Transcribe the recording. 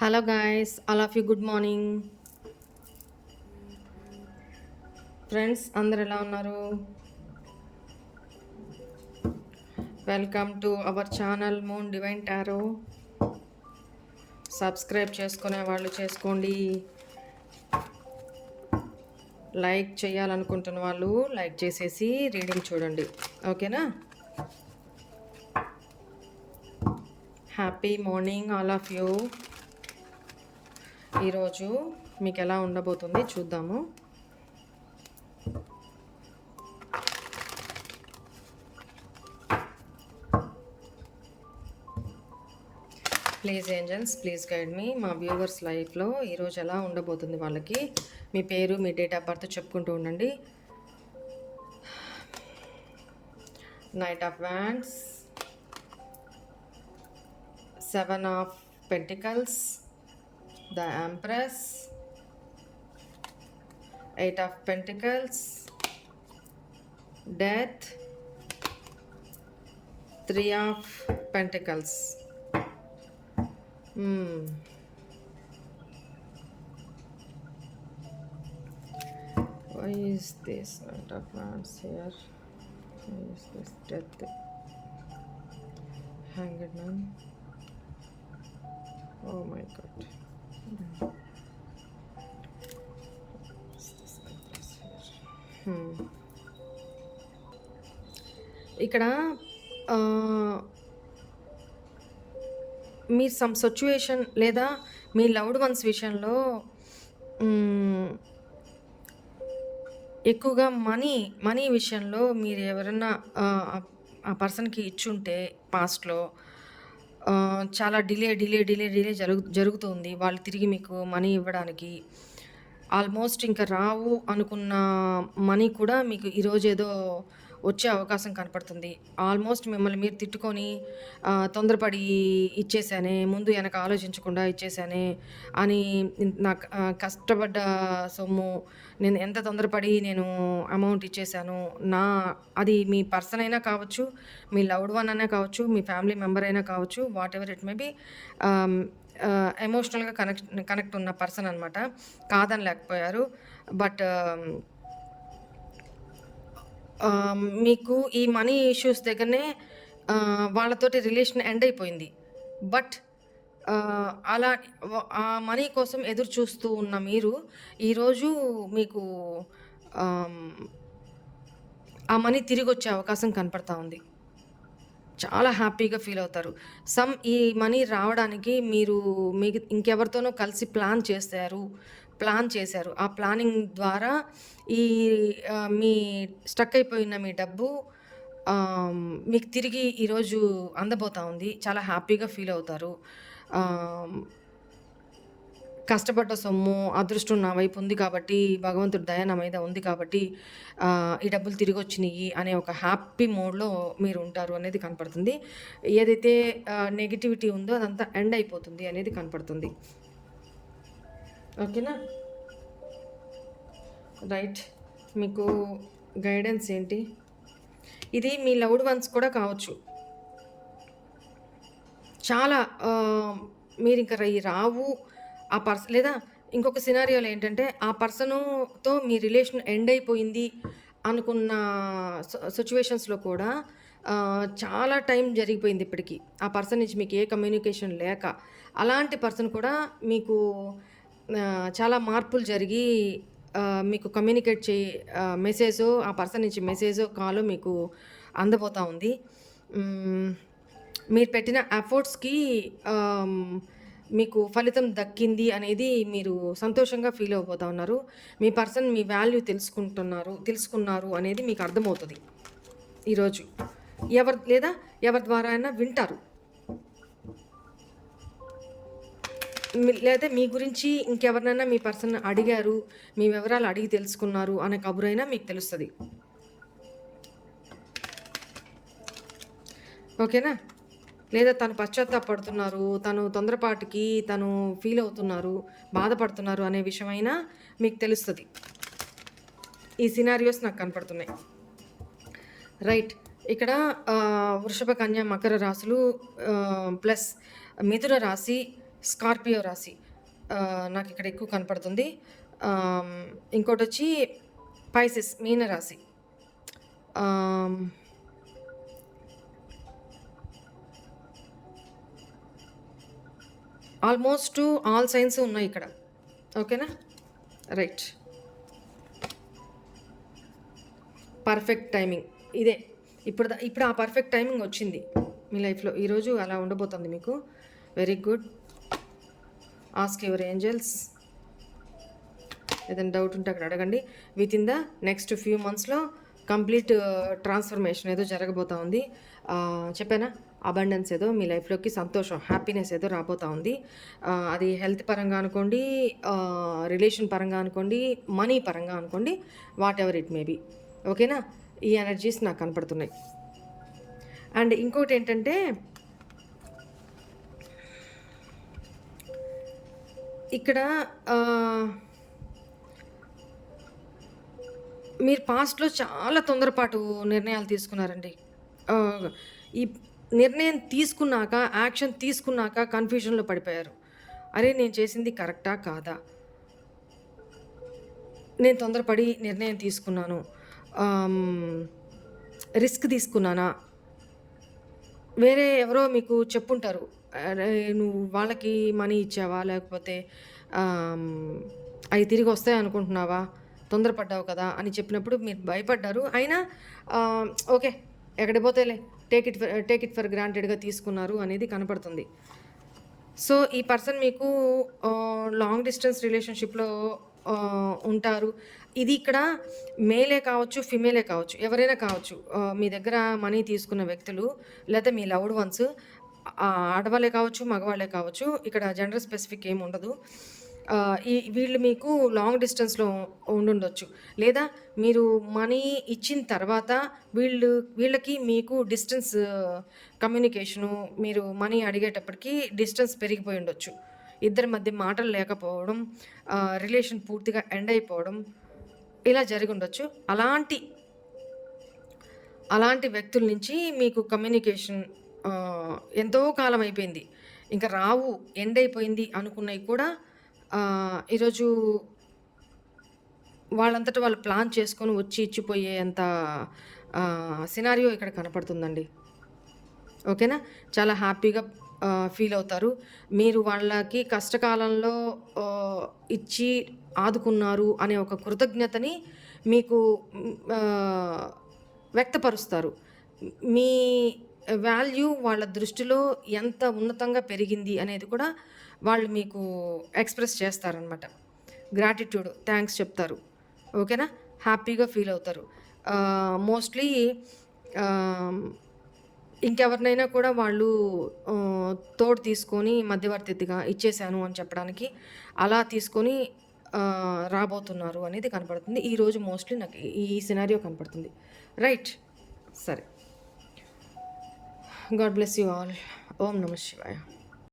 Hello guys, all of you good morning. Friends అందరు ఎలా ఉన్నారు? Welcome to our channel moon divine tarot. Subscribe చేసుకునే వాళ్ళు చేసుకోండి. లైక్ చేయాలనుకుంటున్న వాళ్ళు లైక్ చేసేసి రీడింగ్ చూడండి, ఓకేనా? Happy morning all of you. ఈరోజు మీకు ఎలా ఉండబోతుంది చూద్దాము. ప్లీజ్ ఏంజల్స్, ప్లీజ్ గైడ్ మీ. మా వ్యూవర్స్ లైఫ్లో ఈరోజు ఎలా ఉండబోతుంది వాళ్ళకి మీ పేరు, మీ డేట్ ఆఫ్ బర్త్ చెప్పుకుంటూ ఉండండి. Knight of wands, 7 of pentacles, the empress, 8 of pentacles, death, 3 of pentacles. Why is this Knight of Wands here? Why is this Death? Hanged Man. Oh my God. What's this Empress here? ఇక్కడ me some situation లేదా మీ loved ones విషయంలో ఎక్కువగా money విషయంలో మీరు ఎవరన్నా ఆ పర్సన్కి ఇచ్చుంటే పాస్ట్లో చాలా డిలే జరుగుతుంది వాళ్ళు తిరిగి మీకు మనీ ఇవ్వడానికి. ఆల్మోస్ట్ ఇంకా రావు అనుకున్న మనీ కూడా మీకు ఈరోజు ఏదో వచ్చే అవకాశం కనపడుతుంది. ఆల్మోస్ట్ మిమ్మల్ని మీరు తిట్టుకొని తొందరపడి ఇచ్చేసానే, ముందు వెనక ఆలోచించకుండా ఇచ్చేసానే అని, నాకు కష్టపడ్డ సొమ్ము నేను ఎంత తొందరపడి నేను అమౌంట్ ఇచ్చేసాను. అది మీ పర్సన్ అయినా కావచ్చు, మీ లవ్డ్ వన్ అయినా కావచ్చు, మీ ఫ్యామిలీ మెంబర్ అయినా కావచ్చు, what ever it may be, ఎమోషనల్గా కనెక్ట్ ఉన్న పర్సన్ అనమాట. కాదని లేకపోయారు. బట్ మీకు ఈ మనీ ఇష్యూస్ దగ్గరనే వాళ్ళతోటి రిలేషన్ ఎండ్ అయిపోయింది. బట్ అలా ఆ మనీ కోసం ఎదురు చూస్తూ ఉన్న మీరు ఈరోజు మీకు ఆ మనీ తిరిగి వచ్చే అవకాశం కనపడతా ఉంది. చాలా హ్యాపీగా ఫీల్ అవుతారు. ఈ మనీ రావడానికి మీకు ఇంకెవరితోనో కలిసి ప్లాన్ చేశారు. ఆ ప్లానింగ్ ద్వారా మీ స్టక్ అయిపోయిన మీ డబ్బు మీకు తిరిగి ఈరోజు అందబోతా ఉంది. చాలా హ్యాపీగా ఫీల్ అవుతారు. కష్టపడ్డ సొమ్ము, అదృష్టం నా వైపు ఉంది కాబట్టి, భగవంతుడి దయ నా మీద ఉంది కాబట్టి ఈ డబ్బులు తిరిగి వచ్చినాయి అనే ఒక హ్యాపీ మోడ్లో మీరు ఉంటారు అనేది కనపడుతుంది. ఏదైతే నెగిటివిటీ ఉందో అదంతా ఎండ్ అయిపోతుంది అనేది కనపడుతుంది. ఓకేనా? రైట్. మీకు గైడెన్స్ ఏంటి? ఇది మీ లవ్డ్ వన్స్ కూడా కావచ్చు. చాలా మీరు ఇంకా రావు ఆ పర్సన్, లేదా ఇంకొక సినారియోలో ఏంటంటే ఆ పర్సన్తో మీ రిలేషన్ ఎండ్ అయిపోయింది అనుకున్న సిచ్యువేషన్స్లో కూడా చాలా టైం జరిగిపోయింది ఇప్పటికీ. ఆ పర్సన్ నుంచి మీకు ఏ కమ్యూనికేషన్ లేక, అలాంటి పర్సన్ కూడా మీకు చాలా మార్పులు జరిగి మీకు కమ్యూనికేట్ మెసేజో, ఆ పర్సన్ నుంచి మెసేజో, కాలో మీకు అందబోతూ ఉంది. మీరు పెట్టిన ఎఫర్ట్స్కి మీకు ఫలితం దక్కింది అనేది మీరు సంతోషంగా ఫీల్ అయిపోతూ ఉన్నారు. మీ పర్సన్ మీ వాల్యూ తెలుసుకున్నారు అనేది మీకు అర్థమవుతుంది ఈరోజు. ఎవరి ద్వారా అయినా వింటారు, లేదా మీ గురించి ఇంకెవరినైనా మీ పర్సన్ అడిగారు, మీ వివరాలు అడిగి తెలుసుకున్నారు అనే కబురైనా మీకు తెలుస్తుంది. ఓకేనా? లేదా తను పశ్చాత్తాపడుతున్నారు, తను తొందరపాటుకి తను ఫీల్ అవుతున్నారు, బాధపడుతున్నారు అనే విషయమైనా మీకు తెలుస్తుంది. ఈ సినారియోస్ నాకు కనపడుతున్నాయి. రైట్. ఇక్కడ వృషభ, కన్య, మకర రాశులు ప్లస్ మిథున రాశి స్కార్పియో రాశి నాకిక్కడ ఎక్కువ కనపడుతుంది. ఆహ్, ఇంకోటొచ్చి పైసెస్ మీన రాశి. ఆహ్, ఆల్మోస్ట్ ఆల్ సైన్స్ ఉన్నాయి ఇక్కడ. ఓకేనా? రైట్. పర్ఫెక్ట్ టైమింగ్ ఇదే. ఇప్పుడు ఆ పర్ఫెక్ట్ టైమింగ్ వచ్చింది మీ లైఫ్‌లో. ఈరోజు అలా ఉండబోతుంది మీకు. Very good. Ask your angels. ఏదైనా డౌట్ ఉంటే అక్కడ అడగండి. Within the next few మంత్స్‌లో కంప్లీట్ ట్రాన్స్ఫర్మేషన్ ఏదో జరగబోతా ఉంది. చెప్పానా? అబండెన్స్ ఏదో మీ లైఫ్‌లోకి, సంతోషం, హ్యాపీనెస్ ఏదో రాబోతా ఉంది. అది హెల్త్ పరంగా అనుకోండి, రిలేషన్ పరంగా అనుకోండి, మనీ పరంగా అనుకోండి, whatever it may be. ఓకేనా? ఈ ఎనర్జీస్ నాకు కనపడుతున్నాయి. అండ్ ఇంకోటి ఏంటంటే, ఇక్కడ మీరు పాస్ట్‌లో చాలా తొందరపాటు నిర్ణయాలు తీసుకున్నారండి. ఈ నిర్ణయం తీసుకున్నాక, యాక్షన్ తీసుకున్నాక కన్‌ఫ్యూజన్‌లో పడిపోయారు. అరే! నేను చేసింది కరెక్టా? కాదా? నేను తొందరపడి నిర్ణయం తీసుకున్నాను. రిస్క్ తీసుకున్నానా? వేరే ఎవరో మీకు చెప్పుంటారు. అరే! నువ్వు వాళ్ళకి మనీ ఇచ్చావా? లేకపోతే అయి తిరిగొస్తాయనుకుంటున్నావా? తొందరపడ్డావు కదా! అని చెప్పినప్పుడు మీరు భయపడ్డారు. అయినా ఓకే. ఎక్కడికి పోతాయిలే. టేక్ ఇట్ ఫర్ గ్రాంటెడ్‌గా తీసుకున్నారు అనేది కనపడుతుంది. సో, ఈ పర్సన్ మీకు లాంగ్ డిస్టెన్స్ రిలేషన్‌షిప్‌లో ఉంటారు. ఇది ఇక్కడ మేలే కావచ్చు, ఫిమేలే కావచ్చు. ఎవరైనా కావచ్చు. మీ దగ్గర మనీ తీసుకున్న వ్యక్తులు, లేతే మీ లవ్డ్ వన్స్, ఆడవాళ్ళే కావచ్చు, మగవాళ్ళే కావచ్చు. ఇక్కడ జెండర్ స్పెసిఫిక్ ఏమి ఉండదు. వీళ్ళు మీకు లాంగ్ డిస్టెన్స్‌లో ఉండుండొచ్చు. లేదా మీరు మనీ ఇచ్చిన తర్వాత వీళ్ళకి మీకు డిస్టెన్స్ కమ్యూనికేషను, మీరు మనీ అడిగేటప్పటికి డిస్టెన్స్ పెరిగిపోయి ఉండొచ్చు. ఇద్దరి మధ్య మాటలు లేకపోవడం, రిలేషన్ పూర్తిగా ఎండ్ అయిపోవడం, ఇలా జరిగుండొచ్చు. అలాంటి వ్యక్తుల నుంచి మీకు కమ్యూనికేషన్ ఎంతో కాలం అయిపోయింది. ఇంక రావు, ఎండ్ అయిపోయింది అనుకున్నయి కూడా ఈరోజు వాళ్ళంతట వాళ్ళు ప్లాన్ చేసుకొని వచ్చి ఇచ్చిపోయేంత సినారియో ఇక్కడ కనపడుతుందండి. ఓకేనా? చాలా హ్యాపీగా ఫీల్ అవుతారు. మీరు వాళ్ళకి కష్టకాలంలో ఇచ్చి ఆదుకున్నారు అనే ఒక కృతజ్ఞతని మీకు వ్యక్తపరుస్తారు. మీ వాల్యూ వాళ్ళ దృష్టిలో ఎంత ఉన్నతంగా పెరిగింది అనేది కూడా వాళ్ళు మీకు ఎక్స్‌ప్రెస్ చేస్తారనమాట. గ్రాటిట్యూడ్, థాంక్స్ చెప్తారు. ఓకేనా? హ్యాపీగా ఫీల్ అవుతారు. మోస్ట్‌లీ ఇంకెవరినైనా కూడా వాళ్ళు తోడు తీసుకొని మధ్యవర్తిగా ఇచ్చేసాను అని చెప్పడానికి అలా తీసుకొని రాబోతున్నారు అనేది కనపడుతుంది. ఈరోజు మోస్ట్‌లీ నాకు ఈ సినారియో కనపడుతుంది. రైట్. సరే. God bless you all. ఓం నమః శివాయ.